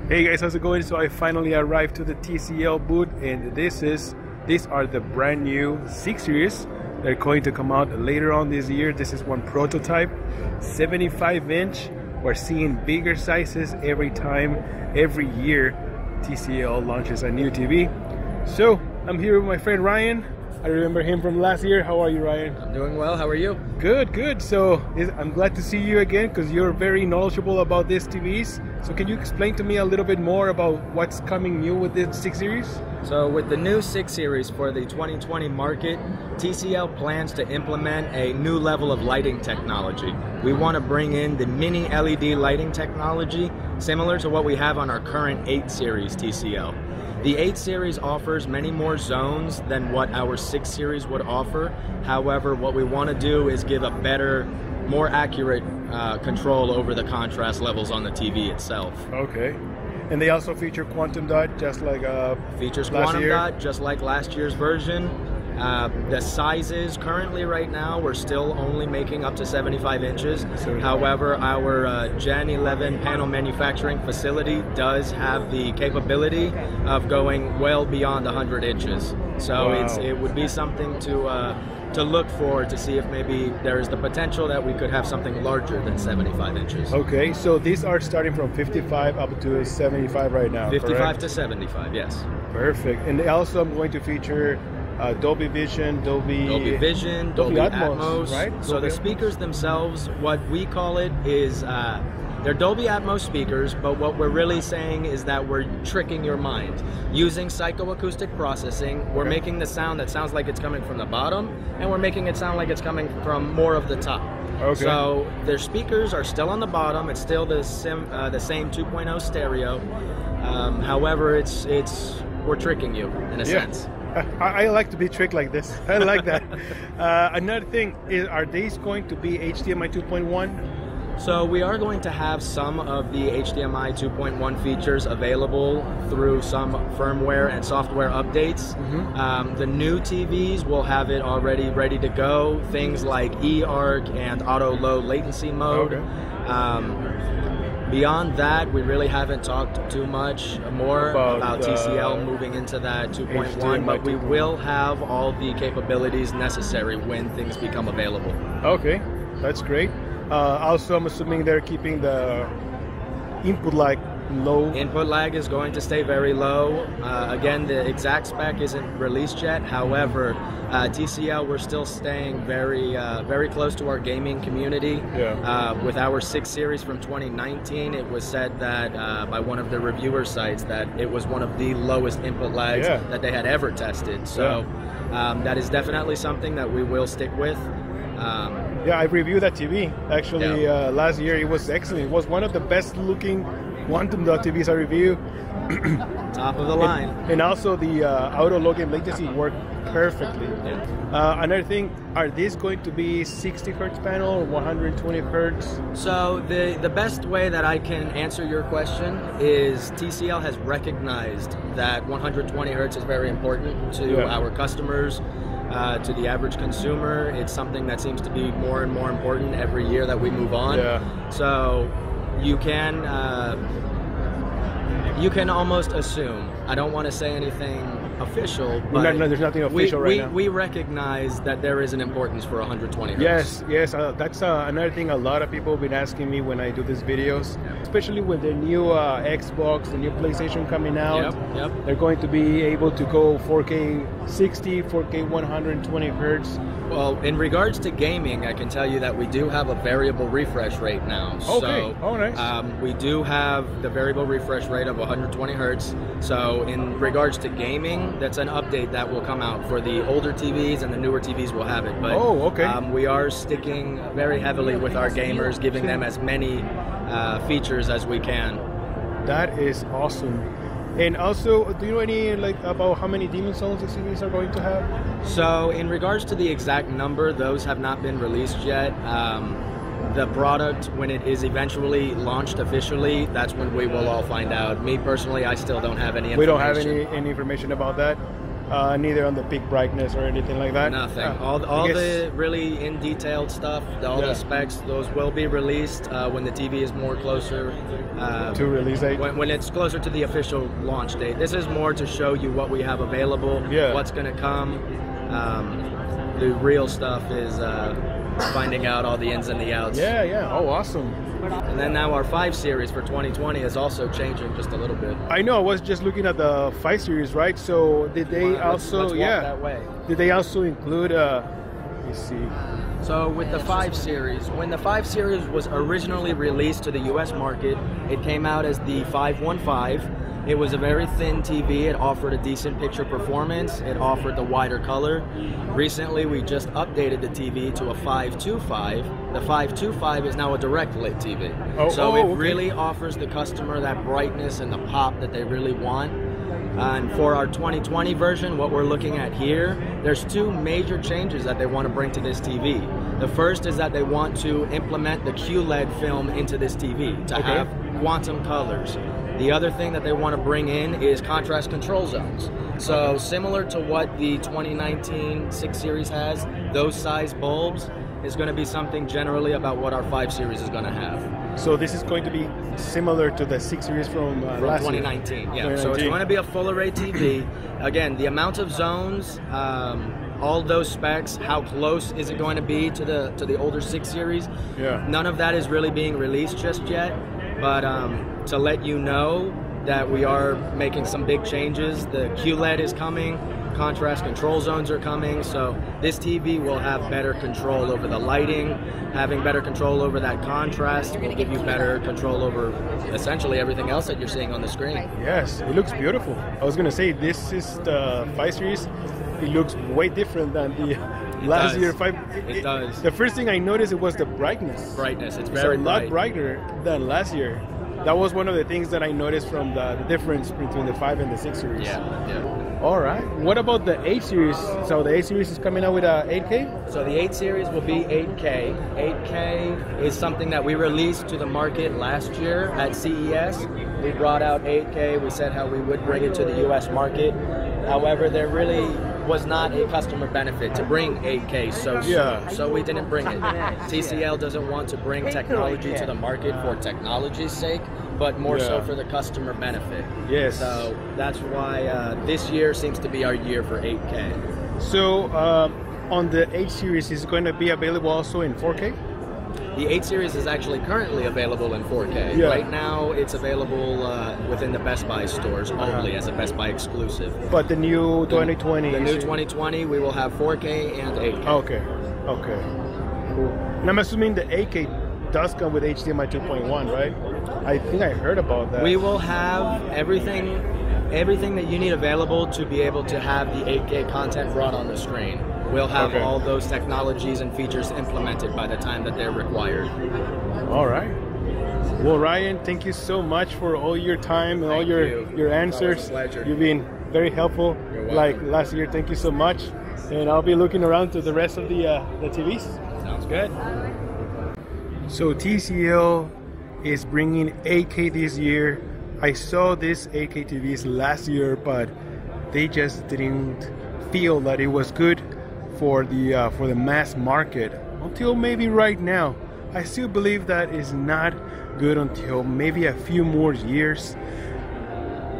Hey guys, how's it going? So I finally arrived to the TCL booth, and these are the brand new 6 series. They're going to come out later on this year. This is one prototype, 75-inch. We're seeing bigger sizes every year TCL launches a new TV. So I'm here with my friend Ryan. I remember him from last year. How are you, Ryan? I'm doing well. How are you? Good, good. So I'm glad to see you again because you're very knowledgeable about these TVs. So can you explain to me a little bit more about what's coming new with this 6 series? So with the new 6 series for the 2020 market, TCL plans to implement a new level of lighting technology. We want to bring in the mini LED lighting technology, similar to what we have on our current 8 series TCL. The 8 series offers many more zones than what our 6 series would offer. However, what we want to do is give a better, more accurate control over the contrast levels on the TV itself. Okay. And they also feature Quantum Dot, just like features last Quantum year. Dot, just like last year's version. The sizes currently right now, we're still only making up to 75 inches. However, our Gen 11 panel manufacturing facility does have the capability of going well beyond 100 inches. So wow. it would be something to look for to see if maybe there is the potential that we could have something larger than 75 inches. Okay, so these are starting from 55 up to 75 right now, 55 correct? to 75, yes. Perfect. And also I'm going to feature Dolby Vision, Dolby Vision, Dolby Atmos, right? So the speakers themselves, what we call it is, they're Dolby Atmos speakers, but what we're really saying is that we're tricking your mind. Using psychoacoustic processing, we're making the sound that sounds like it's coming from the bottom, and we're making it sound like it's coming from more of the top. Okay. So their speakers are still on the bottom. It's still the same 2.0 stereo. However, we're tricking you in a sense. I like to be tricked like this. I like that. Another thing is, are these going to be HDMI 2.1? So we are going to have some of the HDMI 2.1 features available through some firmware and software updates. Mm-hmm. The new TVs will have it already ready to go. Things like eARC and auto low latency mode. Okay. Beyond that, we really haven't talked too much more about TCL moving into that 2.1, but we will have all the capabilities necessary when things become available. Okay, that's great. Also, I'm assuming they're keeping the input lag low. Input lag is going to stay very low. Again, the exact spec isn't released yet. However, TCL, we're still staying very close to our gaming community. Yeah. With our 6 series from 2019, it was said that by one of the reviewer sites that it was one of the lowest input lags that they had ever tested. So that is definitely something that we will stick with. Yeah, I reviewed that TV actually last year. It was excellent. It was one of the best looking Quantum Dot TVs I reviewed. Top of the line. And also the auto low game latency worked perfectly. Yeah. Another thing, are these going to be 60 hertz panel or 120 hertz? So the best way that I can answer your question is TCL has recognized that 120 hertz is very important to our customers. To the average consumer, it's something that seems to be more and more important every year that we move on. Yeah. So you can almost assume. I don't want to say anything official, but no, there's nothing official right now. We recognize that there is an importance for 120 hertz. Yes. That's another thing a lot of people have been asking me when I do these videos, especially with the new Xbox, the new PlayStation coming out. They're going to be able to go 4K 60, 4K 120 hertz. Well, in regards to gaming, I can tell you that we do have a variable refresh rate now. Okay. So, nice. We do have the variable refresh rate of 120 hertz. So in regards to gaming, that's an update that will come out for the older TVs, and the newer TVs will have it. But we are sticking very heavily with our gamers, giving them as many features as we can. That is awesome. And also, do you know about how many demon zones the TVs are going to have? So in regards to the exact number, those have not been released yet. The product, when it is eventually launched officially, that's when we will all find out. Me personally, I still don't have any information. We don't have any information about that? neither on the peak brightness or anything like that. Nothing. All the really in detailed stuff, all the specs, those will be released when the TV is more closer to release date. When it's closer to the official launch date. This is more to show you what we have available, what's going to come. The real stuff is finding out all the ins and the outs. Yeah. Oh, awesome. And then now our 5 series for 2020 is also changing just a little bit. I know. I was just looking at the 5 series, right? So did they also? Let's walk that way. Did they also include? Let me see. So with the 5 series, when the 5 series was originally released to the U.S. market, it came out as the 515. It was a very thin TV. It offered a decent picture performance. It offered the wider color. Recently, we just updated the TV to a 525. The 525 is now a direct lit TV. It really offers the customer that brightness and the pop that they really want. And for our 2020 version, what we're looking at here, there's 2 major changes that they want to bring to this TV. The first is that they want to implement the QLED film into this TV to have quantum colors. The other thing that they want to bring in is contrast control zones. So similar to what the 2019 6 series has, those size bulbs is going to be something generally about what our 5 series is going to have. So this is going to be similar to the 6 series from last 2019. Year. Yeah. 2019. So it's going to be a full array TV. Again, the amount of zones, all those specs, how close is it going to be to the older 6 series? Yeah. None of that is really being released just yet. But to let you know that we are making some big changes. The QLED is coming, contrast control zones are coming, so this TV will have better control over the lighting. Having better control over that contrast will give you better control over essentially everything else that you're seeing on the screen. Yes, it looks beautiful. I was going to say, this is the 5 series. It looks way different than the last year 5. It does. The first thing I noticed, it was the brightness. It's very bright. A lot brighter than last year. That was one of the things that I noticed from the difference between the 5 and the 6 series. Yeah. All right. What about the 8 series? So the 8 series is coming out with a 8K? So the 8 series will be 8K. 8K is something that we released to the market last year at CES. We brought out 8K. We said how we would bring it to the US market. However, there really was not a customer benefit to bring 8K so soon, so we didn't bring it. TCL doesn't want to bring technology to the market for technology's sake, but more so for the customer benefit. Yes. So that's why this year seems to be our year for 8K. So on the 8 series, is it going to be available also in 4K? The 8 series is actually currently available in 4K. Yeah. Right now, it's available within the Best Buy stores only as a Best Buy exclusive. But the new 2020? The new 2020, we will have 4K and 8K. Okay, cool. And I'm assuming the 8K does come with HDMI 2.1, right? I think I heard about that. We will have everything that you need available to be able to have the 8K content brought on the screen. We'll have all those technologies and features implemented by the time that they're required. All right. Well, Ryan, thank you so much for all your time and all your answers. It's a pleasure. You've been very helpful. You're welcome. Like last year, thank you so much. And I'll be looking around to the rest of the TVs. Sounds good. So TCL is bringing 8K this year. I saw this 8K TVs last year, but they just didn't feel that it was good for the mass market until maybe right now. I still believe that is not good until maybe a few more years.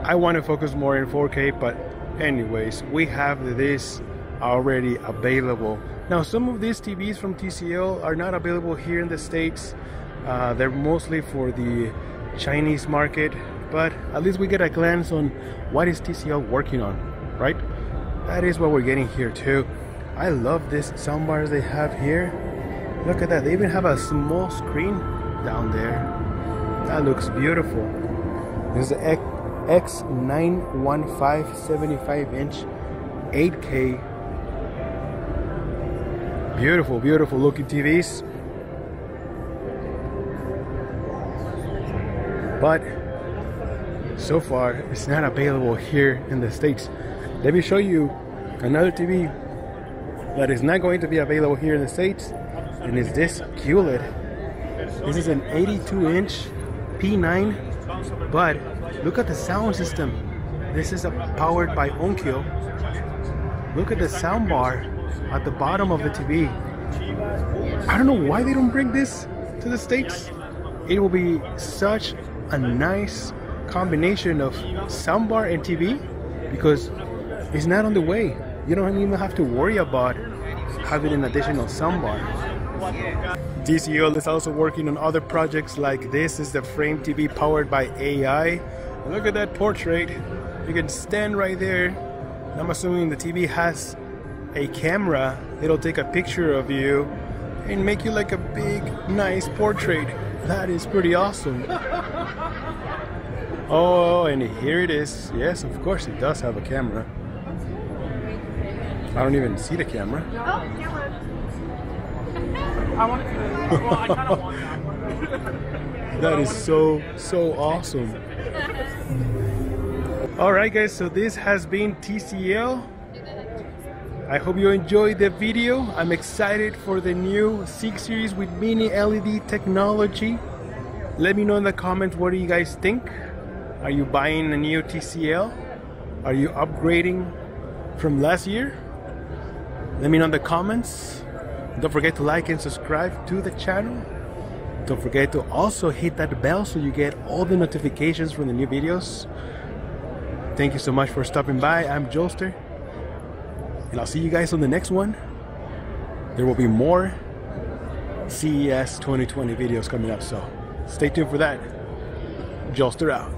I want to focus more in 4K, but anyways, we have this already available. Now, some of these TVs from TCL are not available here in the States. They're mostly for the Chinese market, but at least we get a glance on what is TCL working on, right? That is what we're getting here too. I love this soundbars they have here. Look at that, they even have a small screen down there. That looks beautiful. This is the X915 75-inch 8K. Beautiful, beautiful looking TVs. But so far, it's not available here in the States. Let me show you another TV that is not going to be available here in the States, and it's this QLED. This is an 82-inch P9, but look at the sound system. This is powered by Onkyo. look at the soundbar at the bottom of the TV. I don't know why they don't bring this to the States. It will be such a nice combination of soundbar and TV because it's not on the way. You don't even have to worry about having an additional soundbar. TCL is also working on other projects like this is the frame TV powered by AI. Look at that portrait. You can stand right there. I'm assuming the TV has a camera. It'll take a picture of you and make you like a big, nice portrait. That is pretty awesome. Oh, and here it is. Yes, of course it does have a camera. I don't even see the camera. I want to. Well, I kind of want that one. That is so awesome. Alright guys, so this has been TCL. I hope you enjoyed the video. I'm excited for the new 6 series with mini LED technology. Let me know in the comments, what do you guys think? Are you buying a new TCL? Are you upgrading from last year? Let me know in the comments. Don't forget to like and subscribe to the channel. Don't forget to also hit that bell so you get all the notifications from the new videos. Thank you so much for stopping by. I'm Jolster, and I'll see you guys on the next one. There will be more CES 2020 videos coming up, so stay tuned for that. Jolster out.